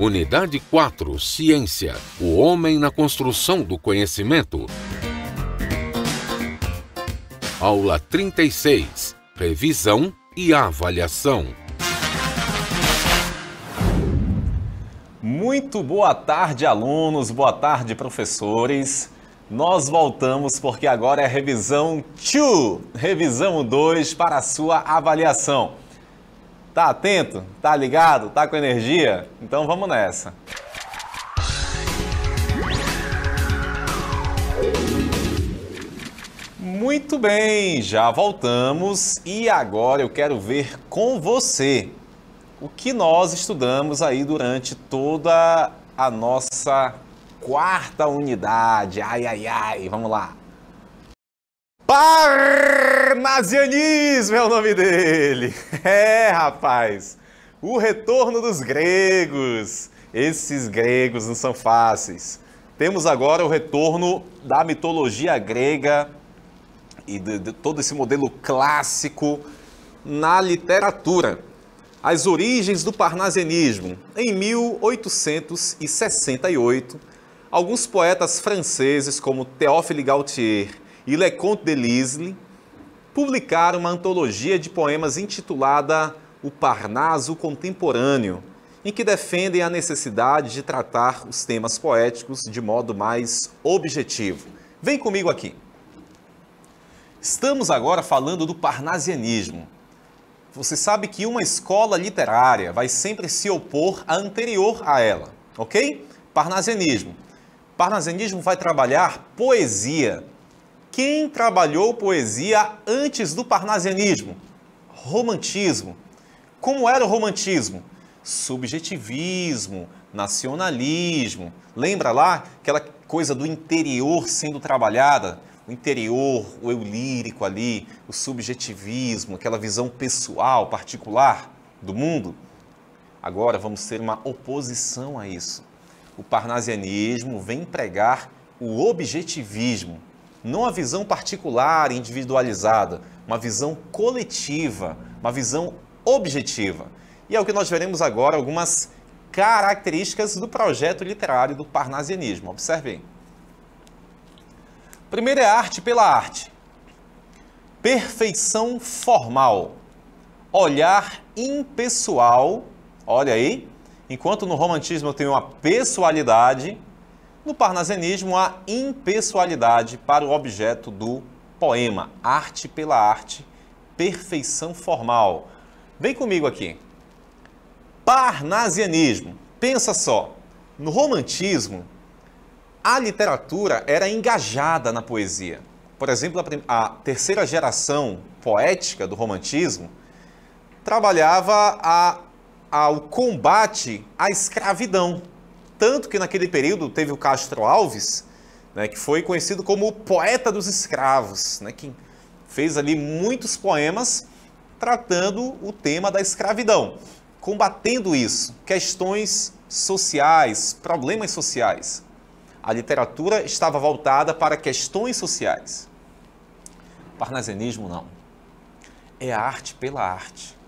Unidade 4, Ciência, o homem na construção do conhecimento. Aula 36, Revisão e avaliação. Muito boa tarde, alunos, boa tarde, professores. Nós voltamos porque agora é revisão 2, revisão 2 para a sua avaliação. Tá atento? Tá ligado? Tá com energia? Então vamos nessa. Muito bem, já voltamos e agora eu quero ver com você o que nós estudamos aí durante toda a nossa quarta unidade. Ai, ai, ai, vamos lá. Parnasianismo é o nome dele. É, rapaz, o retorno dos gregos. Esses gregos não são fáceis. Temos agora o retorno da mitologia grega e de todo esse modelo clássico na literatura. As origens do parnasianismo. Em 1868, alguns poetas franceses como Théophile Gautier e Leconte de Lisle publicaram uma antologia de poemas intitulada O Parnaso Contemporâneo, em que defendem a necessidade de tratar os temas poéticos de modo mais objetivo. Vem comigo aqui. Estamos agora falando do parnasianismo. Você sabe que uma escola literária vai sempre se opor à anterior a ela, ok? Parnasianismo. Parnasianismo vai trabalhar poesia. Quem trabalhou poesia antes do parnasianismo? Romantismo. Como era o romantismo? Subjetivismo, nacionalismo. Lembra lá aquela coisa do interior sendo trabalhada? O interior, o eu lírico ali, o subjetivismo, aquela visão pessoal, particular do mundo. Agora vamos ter uma oposição a isso. O parnasianismo vem pregar o objetivismo, não a visão particular, individualizada, uma visão coletiva, uma visão objetiva. E é o que nós veremos agora, algumas características do projeto literário do parnasianismo. Observem. Primeiro é arte pela arte. Perfeição formal. Olhar impessoal. Olha aí. Enquanto no romantismo eu tenho uma pessoalidade, no parnasianismo há impessoalidade para o objeto do poema. Arte pela arte. Perfeição formal. Vem comigo aqui. Parnasianismo. Pensa só. No romantismo, a literatura era engajada na poesia. Por exemplo, a terceira geração poética do romantismo trabalhava o combate à escravidão. Tanto que naquele período teve o Castro Alves, né, que foi conhecido como o poeta dos escravos, né, que fez ali muitos poemas tratando o tema da escravidão, combatendo isso, questões sociais, problemas sociais. A literatura estava voltada para questões sociais. Parnasianismo não. É a arte pela arte.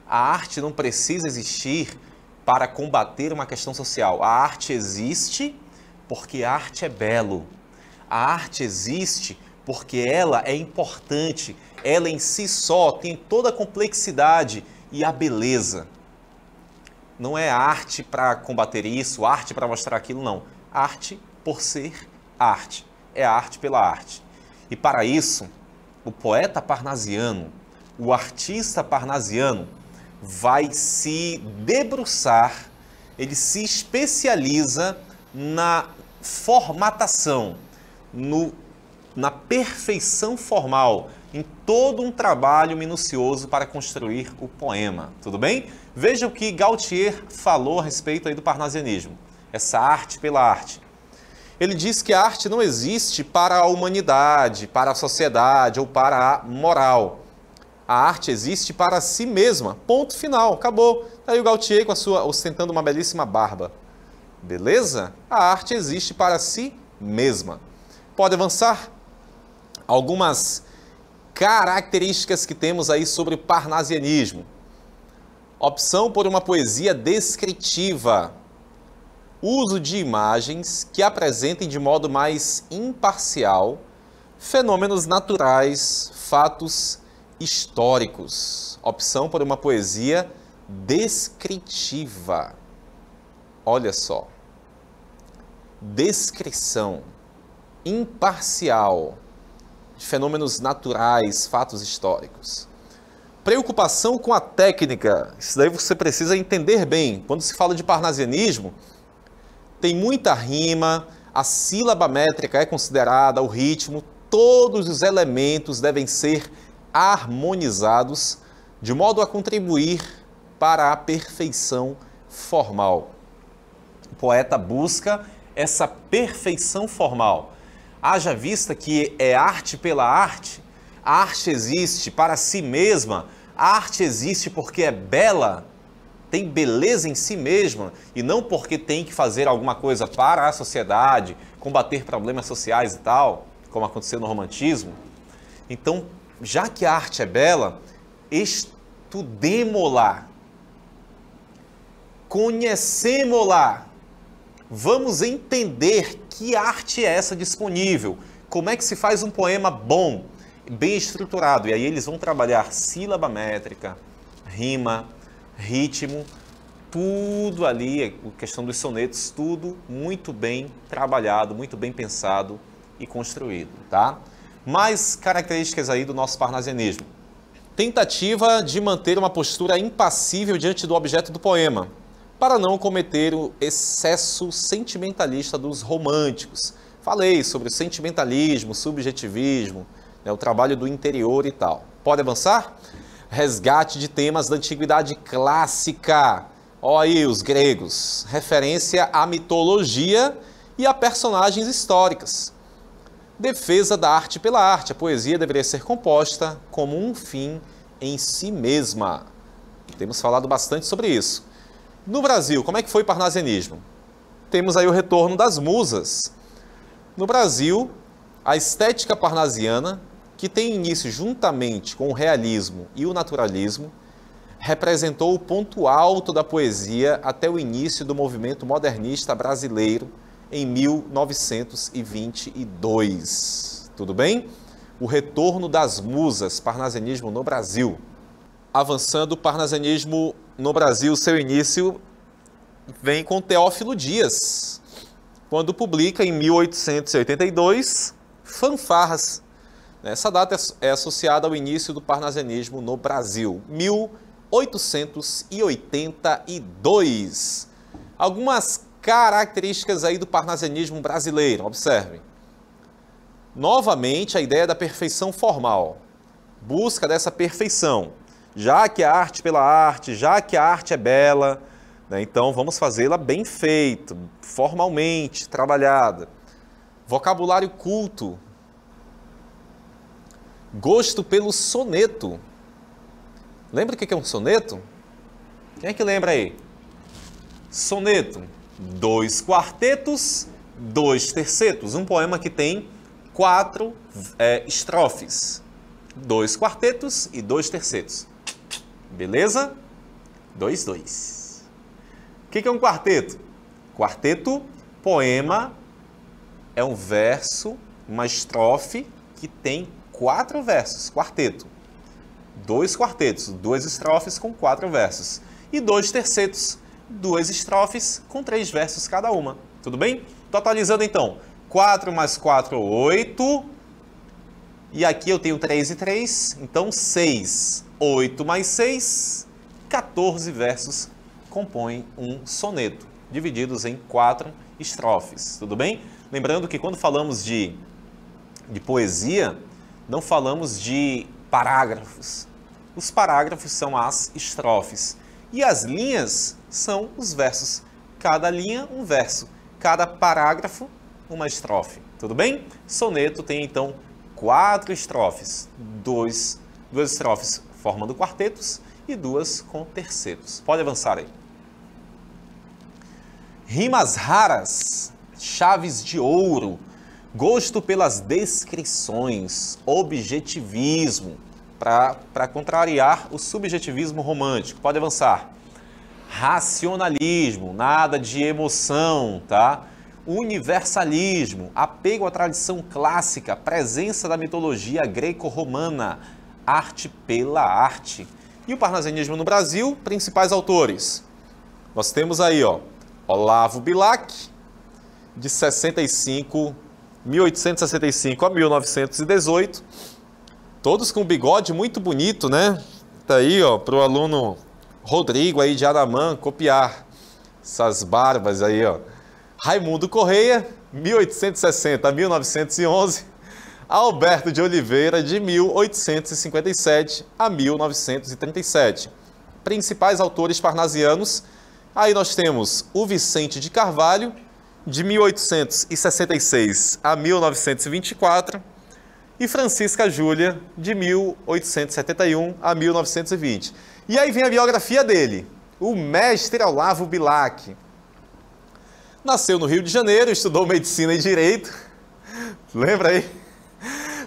A arte não precisa existir para combater uma questão social. A arte existe porque a arte é belo. A arte existe porque ela é importante. Ela em si só tem toda a complexidade e a beleza. Não é arte para combater isso, arte para mostrar aquilo, não. Arte por ser arte. É arte pela arte. E para isso, o poeta parnasiano, o artista parnasiano, vai se debruçar, ele se especializa na formatação, na perfeição formal, em todo um trabalho minucioso para construir o poema. Tudo bem? Veja o que Gautier falou a respeito aí do parnasianismo. Essa arte pela arte. Ele diz que a arte não existe para a humanidade, para a sociedade ou para a moral. A arte existe para si mesma. Ponto final. Acabou. Aí o Gautier com a sua ostentando uma belíssima barba. Beleza? A arte existe para si mesma. Pode avançar? Algumas características que temos aí sobre o parnasianismo. Opção por uma poesia descritiva. Uso de imagens que apresentem de modo mais imparcial fenômenos naturais, fatos históricos. Opção por uma poesia descritiva. Olha só. Descrição imparcial de fenômenos naturais, fatos históricos. Preocupação com a técnica. Isso daí você precisa entender bem. Quando se fala de parnasianismo, tem muita rima, a sílaba métrica é considerada, o ritmo, todos os elementos devem ser harmonizados de modo a contribuir para a perfeição formal. O poeta busca essa perfeição formal. Haja vista que é arte pela arte, a arte existe para si mesma, a arte existe porque é bela, tem beleza em si mesma e não porque tem que fazer alguma coisa para a sociedade, combater problemas sociais e tal, como aconteceu no romantismo. Então, já que a arte é bela, estudemo-la, conhecemo-la, vamos entender que arte é essa disponível, como é que se faz um poema bom, bem estruturado. E aí eles vão trabalhar sílaba métrica, rima, ritmo, tudo ali, a questão dos sonetos, tudo muito bem trabalhado, muito bem pensado e construído, tá? Mais características aí do nosso parnasianismo. Tentativa de manter uma postura impassível diante do objeto do poema, para não cometer o excesso sentimentalista dos românticos. Falei sobre o sentimentalismo, subjetivismo, né, o trabalho do interior e tal. Pode avançar? Resgate de temas da antiguidade clássica. Olha aí os gregos. Referência à mitologia e a personagens históricas. Defesa da arte pela arte. A poesia deveria ser composta como um fim em si mesma. Temos falado bastante sobre isso. No Brasil, como é que foi o parnasianismo? Temos aí o retorno das musas. No Brasil, a estética parnasiana, que tem início juntamente com o realismo e o naturalismo, representou o ponto alto da poesia até o início do movimento modernista brasileiro em 1922. Tudo bem? O retorno das musas, parnasianismo no Brasil. Avançando, o parnasianismo no Brasil, seu início vem com Teófilo Dias, quando publica em 1882 Fanfarras. Essa data é associada ao início do parnasianismo no Brasil, 1882. Algumas características aí do parnasianismo brasileiro, observem. Novamente, a ideia da perfeição formal, busca dessa perfeição. Já que a arte pela arte, já que a arte é bela, né, então vamos fazê-la bem feita, formalmente, trabalhada. Vocabulário culto. Gosto pelo soneto. Lembra o que é um soneto? Quem é que lembra aí? Soneto. 2 quartetos, 2 tercetos. Um poema que tem 4 estrofes. 2 quartetos e 2 tercetos. Beleza? 2, 2. O que é um quarteto? Quarteto, poema, é um verso, uma estrofe que tem 4 versos, quarteto. 2 quartetos, 2 estrofes com 4 versos. E 2 tercetos, 2 estrofes com 3 versos cada uma. Tudo bem? Totalizando então, 4 mais 4, 8. E aqui eu tenho 3 e 3, então 6. 8 mais 6, 14 versos compõem um soneto, divididos em 4 estrofes. Tudo bem? Lembrando que quando falamos de poesia, não falamos de parágrafos. Os parágrafos são as estrofes e as linhas são os versos. Cada linha, um verso. Cada parágrafo, uma estrofe. Tudo bem? Soneto tem, então, 4 estrofes. 2 estrofes formando quartetos e 2 com tercetos. Pode avançar aí. Rimas raras, chaves de ouro. Gosto pelas descrições, objetivismo, para contrariar o subjetivismo romântico. Pode avançar. Racionalismo, nada de emoção, tá? Universalismo, apego à tradição clássica, presença da mitologia greco-romana, arte pela arte. E o parnasianismo no Brasil, principais autores. Nós temos aí, ó, Olavo Bilac, de 1865 a 1918, todos com bigode muito bonito, né? Tá aí, ó, para o aluno Rodrigo aí de Anamã copiar essas barbas aí, ó. Raimundo Correia, 1860 a 1911, Alberto de Oliveira, de 1857 a 1937. Principais autores parnasianos, aí nós temos o Vicente de Carvalho, de 1866 a 1924, e Francisca Júlia, de 1871 a 1920. E aí vem a biografia dele, o mestre Olavo Bilac. Nasceu no Rio de Janeiro, estudou medicina e direito, lembra aí?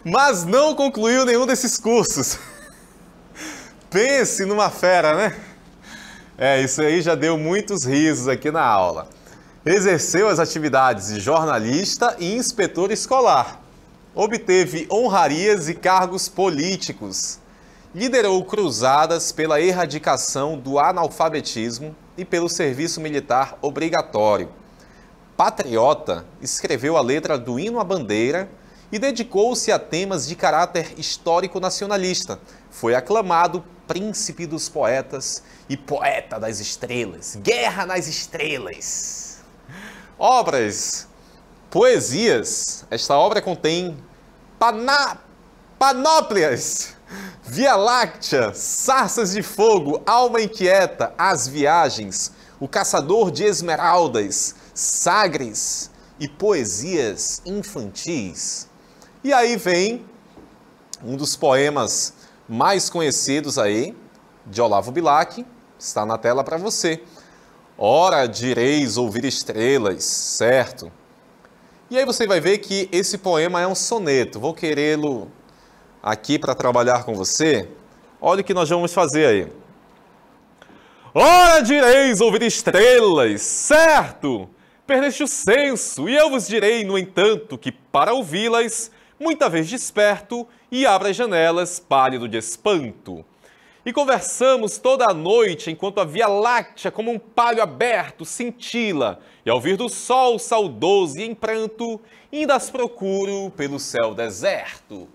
Mas não concluiu nenhum desses cursos. Pense numa fera, né? Isso aí já deu muitos risos aqui na aula. Exerceu as atividades de jornalista e inspetor escolar. Obteve honrarias e cargos políticos. Liderou cruzadas pela erradicação do analfabetismo e pelo serviço militar obrigatório. Patriota, escreveu a letra do hino à bandeira e dedicou-se a temas de caráter histórico-nacionalista. Foi aclamado príncipe dos poetas e poeta das estrelas. Guerra nas estrelas. Obras, poesias. Esta obra contém Panóplias, Via Láctea, Sarças de Fogo, Alma Inquieta, As Viagens, O Caçador de Esmeraldas, Sagres e poesias infantis. E aí vem um dos poemas mais conhecidos aí, de Olavo Bilac, está na tela para você. Ora direis ouvir estrelas, certo? E aí você vai ver que esse poema é um soneto. Vou querê-lo aqui para trabalhar com você. Olha o que nós vamos fazer aí. Ora direis ouvir estrelas, certo? Perdeste o senso, e eu vos direi, no entanto, que para ouvi-las, muita vez desperto, e abro as janelas, pálido de espanto. E conversamos toda a noite, enquanto a Via Láctea, como um palho aberto, cintila, e ao vir do sol saudoso e em pranto, ainda as procuro pelo céu deserto.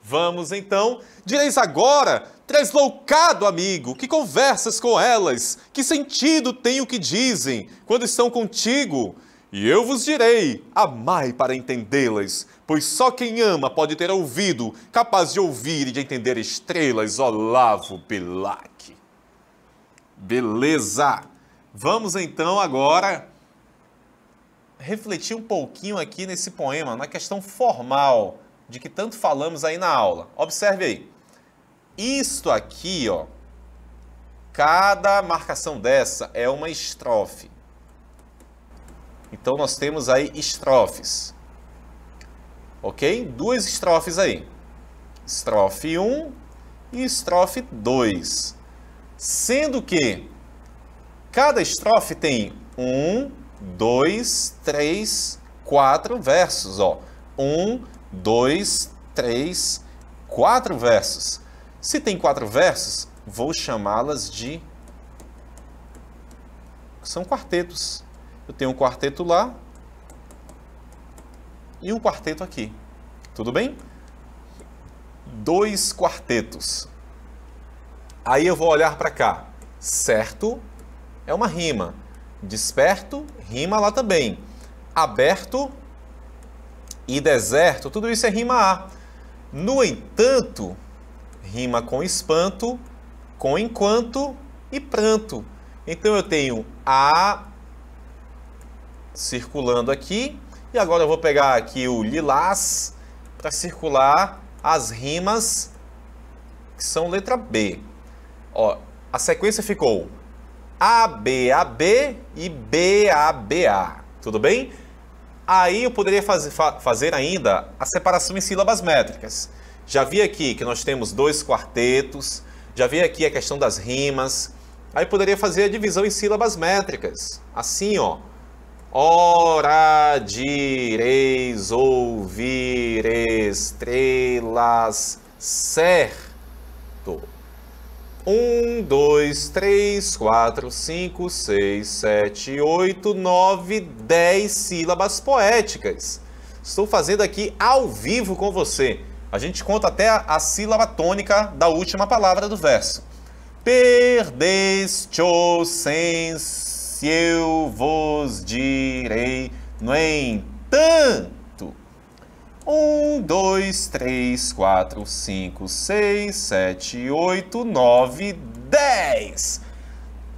Vamos então, direis agora, tresloucado amigo, que conversas com elas, que sentido tem o que dizem quando estão contigo? E eu vos direi, amai para entendê-las, pois só quem ama pode ter ouvido, capaz de ouvir e de entender estrelas, Olavo Bilac. Beleza! Vamos então agora refletir um pouquinho aqui nesse poema, na questão formal, de que tanto falamos aí na aula. Observe aí. Isto aqui, ó, cada marcação dessa é uma estrofe. Então nós temos aí estrofes. Ok? Duas estrofes aí. Estrofe 1 e estrofe 2. Sendo que cada estrofe tem 1, 2, 3, 4 versos, ó. 1, 2, 3, 4 versos. Se tem 4 versos, vou chamá-las de... são quartetos. Eu tenho um quarteto lá e um quarteto aqui. Tudo bem? 2 quartetos. Aí eu vou olhar para cá. Certo é uma rima. Desperto, rima lá também. Aberto e deserto, tudo isso é rima A. No entanto, rima com espanto, com enquanto e pranto. Então eu tenho A circulando aqui, e agora eu vou pegar aqui o lilás para circular as rimas que são letra B. Ó, a sequência ficou A, B, A, B e B, A, B, A. Tudo bem? Aí eu poderia fazer ainda a separação em sílabas métricas. Já vi aqui que nós temos 2 quartetos, já vi aqui a questão das rimas. Aí poderia fazer a divisão em sílabas métricas. Assim, ó. Ora, direis, ouvir, estrelas, certo. 1, 2, 3, 4, 5, 6, 7, 8, 9, 10 sílabas poéticas. Estou fazendo aqui ao vivo com você. A gente conta até a sílaba tônica da última palavra do verso. Perdeste o senso, eu vos direi, no entanto. 1, 2, 3, 4, 5, 6, 7, 8, 9, 10.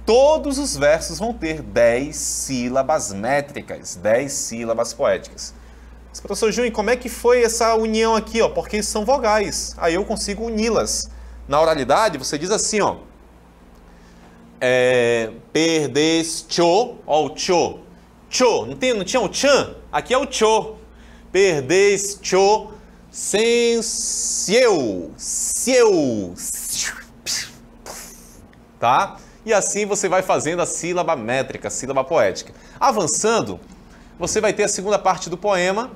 Todos os versos vão ter 10 sílabas métricas, 10 sílabas poéticas. Mas, professor Júnior, como é que foi essa união aqui, ó? Porque são vogais, aí eu consigo uni-las. Na oralidade, você diz assim, ó. Perdeste o, ó, o tcho. Tcho, não tinha o tchan? Aqui é o tcho. Perdeste o seu, tá? E assim você vai fazendo a sílaba métrica, a sílaba poética. Avançando, você vai ter a segunda parte do poema,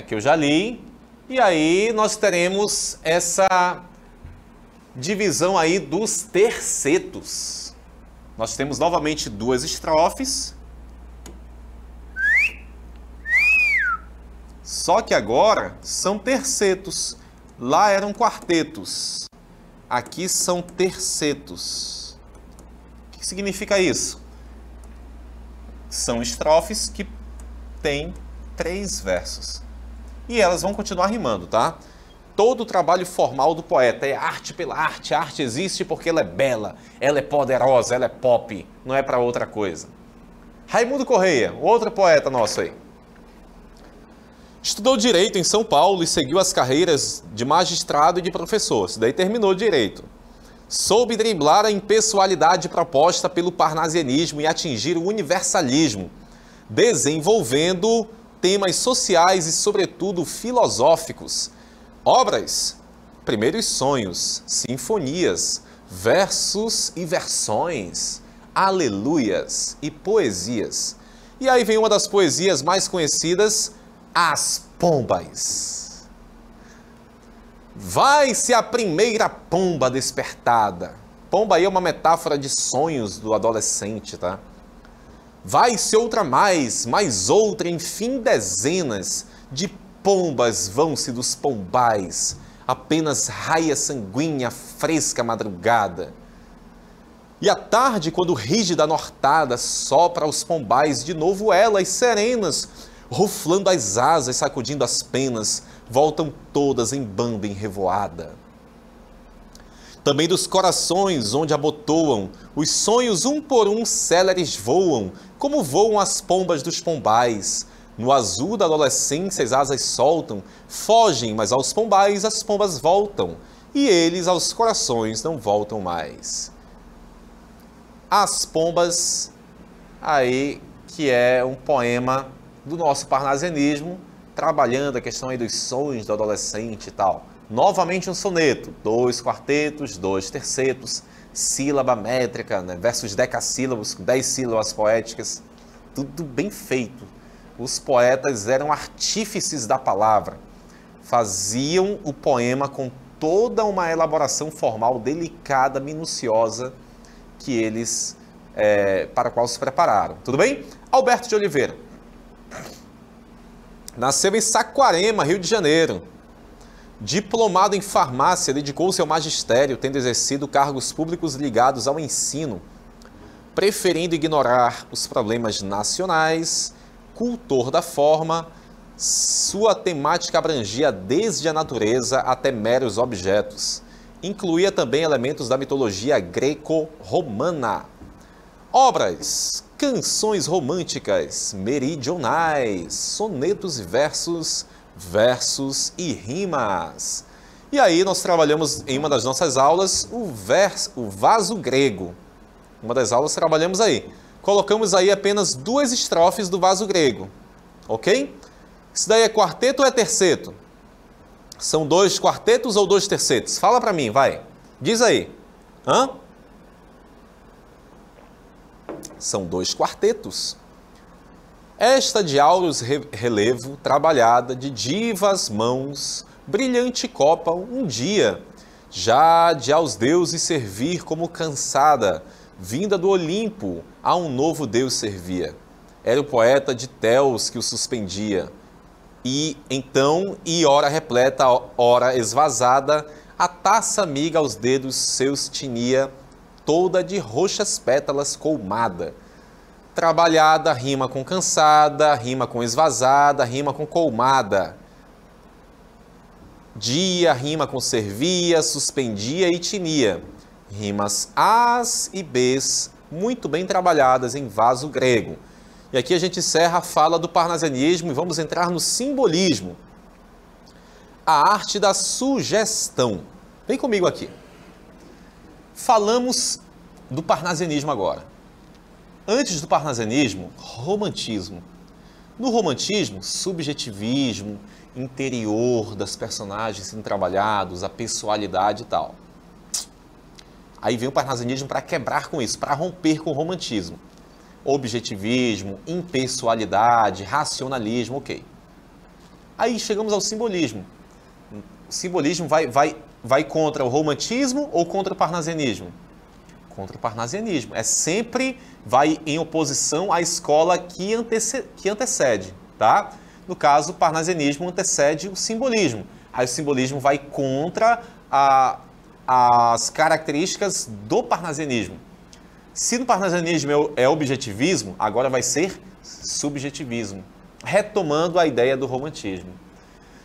que eu já li, e aí nós teremos essa divisão aí dos tercetos. Nós temos novamente 2 estrofes, só que agora são tercetos. Lá eram quartetos. Aqui são tercetos. O que significa isso? São estrofes que têm 3 versos. E elas vão continuar rimando, tá? Todo o trabalho formal do poeta é arte pela arte. A arte existe porque ela é bela, ela é poderosa, ela é pop. Não é para outra coisa. Raimundo Correia, outro poeta nosso aí. Estudou Direito em São Paulo e seguiu as carreiras de magistrado e de professor. Isso daí terminou Direito. Soube driblar a impessoalidade proposta pelo parnasianismo e atingir o universalismo, desenvolvendo temas sociais e, sobretudo, filosóficos. Obras: Primeiros Sonhos, Sinfonias, Versos e Versões, Aleluias e Poesias. E aí vem uma das poesias mais conhecidas, As Pombas. Vai-se a primeira pomba despertada. Pomba aí é uma metáfora de sonhos do adolescente, tá? Vai-se outra mais outra, enfim dezenas de pombas vão-se dos pombais. Apenas raia sanguínea, fresca madrugada. E à tarde, quando rígida nortada, sopra aos pombais de novo elas serenas, ruflando as asas, sacudindo as penas, voltam todas em banda enrevoada. Também dos corações onde abotoam, os sonhos um por um céleres voam, como voam as pombas dos pombais. No azul da adolescência as asas soltam, fogem, mas aos pombais as pombas voltam, e eles aos corações não voltam mais. As Pombas, aí que é um poema do nosso parnasianismo, trabalhando a questão aí dos sonhos do adolescente e tal. Novamente um soneto, 2 quartetos, 2 tercetos, sílaba métrica, né? Versos decassílabos, 10 sílabas poéticas, tudo bem feito. Os poetas eram artífices da palavra, faziam o poema com toda uma elaboração formal delicada, minuciosa, que eles, para a qual se prepararam. Tudo bem? Alberto de Oliveira. Nasceu em Saquarema, Rio de Janeiro. Diplomado em farmácia, dedicou-se ao magistério, tendo exercido cargos públicos ligados ao ensino, preferindo ignorar os problemas nacionais. Cultor da forma, sua temática abrangia desde a natureza até meros objetos. Incluía também elementos da mitologia greco-romana. Obras: canções românticas, meridionais, sonetos e versos, versos e rimas. E aí nós trabalhamos em uma das nossas aulas o vaso grego. Uma das aulas trabalhamos aí. Colocamos aí apenas 2 estrofes do vaso grego, ok? Isso daí é quarteto ou é terceto? São 2 quartetos ou 2 tercetos? Fala para mim, vai. Diz aí. Hã? São 2 quartetos. Esta de áureos relevo, trabalhada de divas mãos, brilhante copa um dia, já de aos deuses servir como cansada, vinda do Olimpo, a um novo Deus servia. Era o poeta de Teos que o suspendia. E então, ora repleta, ora esvazada, a taça amiga aos dedos seus tinha, toda de roxas pétalas colmada. Trabalhada, rima com cansada, rima com esvazada, rima com colmada. Dia, rima com servia, suspendia e tinia. Rimas As e Bs, muito bem trabalhadas em vaso grego. E aqui a gente encerra a fala do parnasianismo e vamos entrar no simbolismo. A arte da sugestão. Vem comigo aqui. Falamos do parnasianismo agora. Antes do parnasianismo, romantismo. No romantismo, subjetivismo, interior das personagens sendo trabalhados, a pessoalidade e tal. Aí vem o parnasianismo para quebrar com isso, para romper com o romantismo. Objetivismo, impessoalidade, racionalismo, ok. Aí chegamos ao simbolismo. O simbolismo vai contra o romantismo ou contra o parnasianismo? Contra o parnasianismo. É sempre vai em oposição à escola que antecede, tá? No caso, o parnasianismo antecede o simbolismo. Aí o simbolismo vai contra as características do parnasianismo. Se no parnasianismo é objetivismo, agora vai ser subjetivismo, retomando a ideia do romantismo.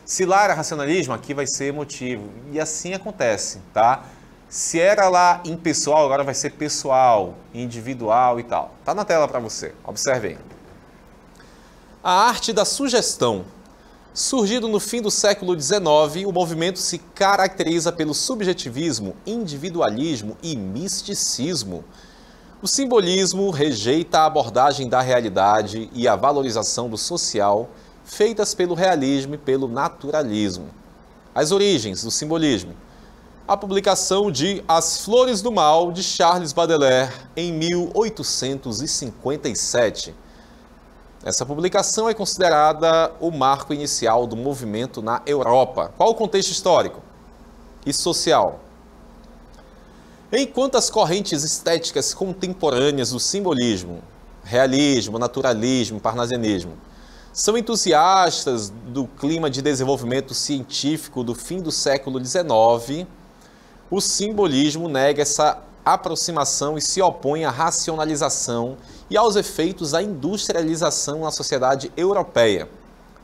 Se lá era racionalismo, aqui vai ser emotivo. E assim acontece, tá? Se era lá impessoal, agora vai ser pessoal, individual e tal. Tá na tela para você, observe aí. A arte da sugestão. Surgido no fim do século XIX, o movimento se caracteriza pelo subjetivismo, individualismo e misticismo. O simbolismo rejeita a abordagem da realidade e a valorização do social, feitas pelo realismo e pelo naturalismo. As origens do simbolismo. A publicação de As Flores do Mal, de Charles Baudelaire, em 1857. Essa publicação é considerada o marco inicial do movimento na Europa. Qual o contexto histórico e social? Enquanto as correntes estéticas contemporâneas do simbolismo, realismo, naturalismo, parnasianismo, são entusiastas do clima de desenvolvimento científico do fim do século XIX, o simbolismo nega essa aproximação e se opõe à racionalização e aos efeitos da industrialização na sociedade europeia.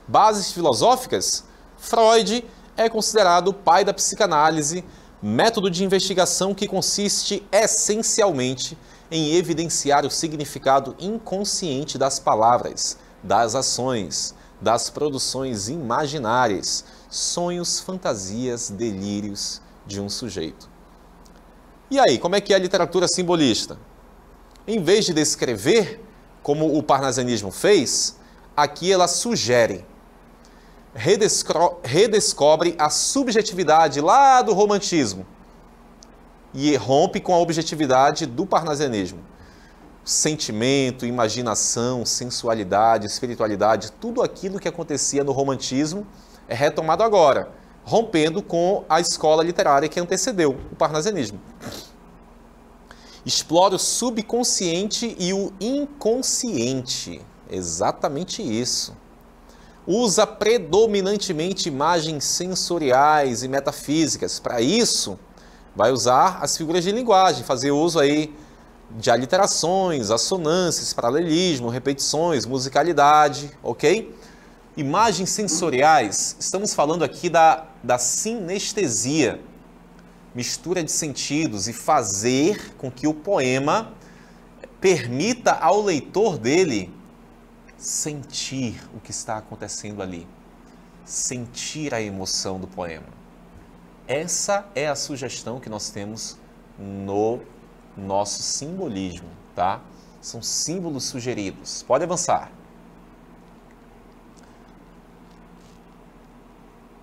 Bases filosóficas? Freud é considerado o pai da psicanálise, método de investigação que consiste essencialmente em evidenciar o significado inconsciente das palavras, das ações, das produções imaginárias, sonhos, fantasias, delírios de um sujeito. E aí, como é que é a literatura simbolista? Em vez de descrever, como o parnasianismo fez, aqui ela sugere, redescobre a subjetividade lá do romantismo e rompe com a objetividade do parnasianismo. Sentimento, imaginação, sensualidade, espiritualidade, tudo aquilo que acontecia no romantismo é retomado agora, rompendo com a escola literária que antecedeu o parnasianismo. Explora o subconsciente e o inconsciente, exatamente isso. Usa predominantemente imagens sensoriais e metafísicas. Para isso, vai usar as figuras de linguagem, fazer uso aí de aliterações, assonâncias, paralelismo, repetições, musicalidade, ok? Imagens sensoriais, estamos falando aqui da sinestesia, mistura de sentidos e fazer com que o poema permita ao leitor dele sentir o que está acontecendo ali, sentir a emoção do poema. Essa é a sugestão que nós temos no nosso simbolismo, tá? São símbolos sugeridos. Pode avançar.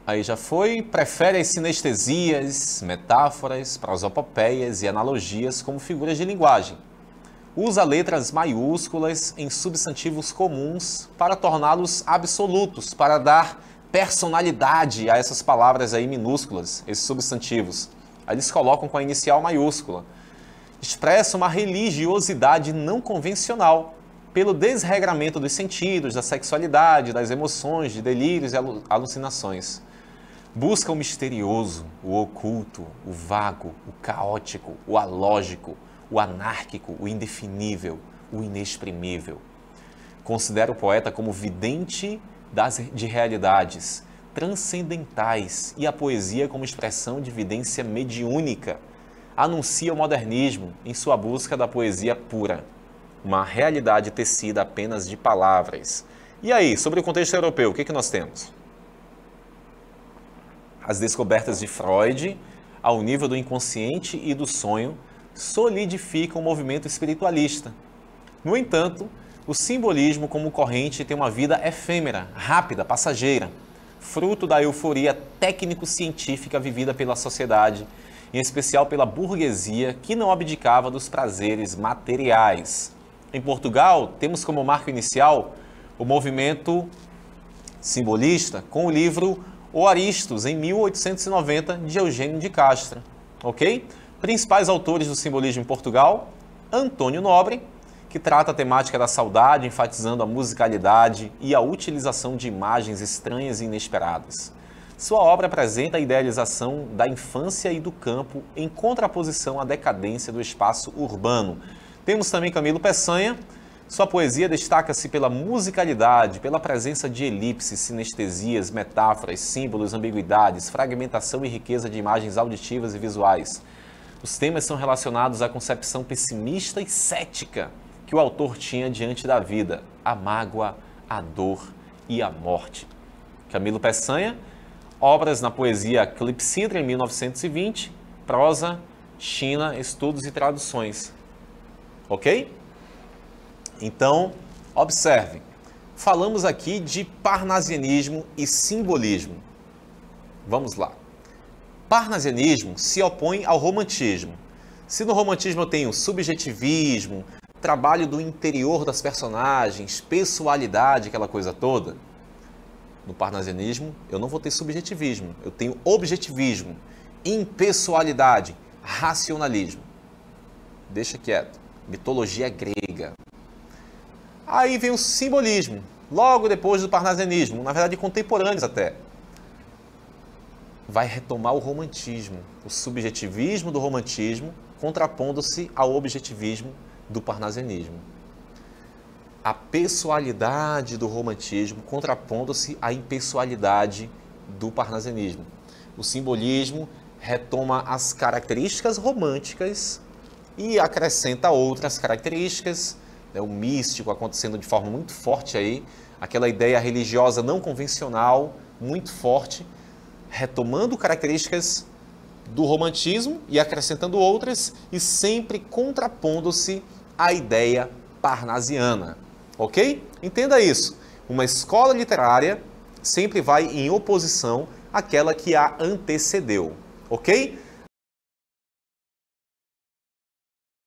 Aí já foi, prefere as sinestesias, metáforas, prosopopeias e analogias como figuras de linguagem. Usa letras maiúsculas em substantivos comuns para torná-los absolutos, para dar personalidade a essas palavras aí minúsculas, esses substantivos. Aí eles colocam com a inicial maiúscula. Expressa uma religiosidade não convencional, pelo desregramento dos sentidos, da sexualidade, das emoções, de delírios e alucinações. Busca o misterioso, o oculto, o vago, o caótico, o alógico, o anárquico, o indefinível, o inexprimível. Considera o poeta como vidente de realidades transcendentais e a poesia como expressão de vidência mediúnica. Anuncia o modernismo em sua busca da poesia pura, uma realidade tecida apenas de palavras. E aí, sobre o contexto europeu, o que nós temos? As descobertas de Freud, ao nível do inconsciente e do sonho, solidificam o movimento espiritualista. No entanto, o simbolismo como corrente tem uma vida efêmera, rápida, passageira, fruto da euforia técnico-científica vivida pela sociedade, em especial pela burguesia que não abdicava dos prazeres materiais. Em Portugal, temos como marco inicial o movimento simbolista com o livro O Aristos, em 1890, de Eugênio de Castro. Ok? Principais autores do simbolismo em Portugal: Antônio Nobre, que trata a temática da saudade, enfatizando a musicalidade e a utilização de imagens estranhas e inesperadas. Sua obra apresenta a idealização da infância e do campo em contraposição à decadência do espaço urbano. Temos também Camilo Peçanha. Sua poesia destaca-se pela musicalidade, pela presença de elipses, sinestesias, metáforas, símbolos, ambiguidades, fragmentação e riqueza de imagens auditivas e visuais. Os temas são relacionados à concepção pessimista e cética que o autor tinha diante da vida, a mágoa, a dor e a morte. Camilo Peçanha, obras na poesia Clepsidra, em 1920, prosa, China, estudos e traduções. Ok? Então, observe, falamos aqui de parnasianismo e simbolismo. Vamos lá. Parnasianismo se opõe ao romantismo. Se no romantismo eu tenho subjetivismo, trabalho do interior das personagens, pessoalidade, aquela coisa toda, no parnasianismo eu não vou ter subjetivismo, eu tenho objetivismo, impessoalidade, racionalismo. Deixa quieto. Mitologia grega. Aí vem o simbolismo, logo depois do parnasianismo, na verdade contemporâneos até. Vai retomar o romantismo, o subjetivismo do romantismo, contrapondo-se ao objetivismo do parnasianismo. A pessoalidade do romantismo contrapondo-se à impessoalidade do parnasianismo. O simbolismo retoma as características românticas e acrescenta outras características, o místico acontecendo de forma muito forte aí, aquela ideia religiosa não convencional, muito forte, retomando características do romantismo e acrescentando outras e sempre contrapondo-se à ideia parnasiana. Ok? Entenda isso. Uma escola literária sempre vai em oposição àquela que a antecedeu. Ok?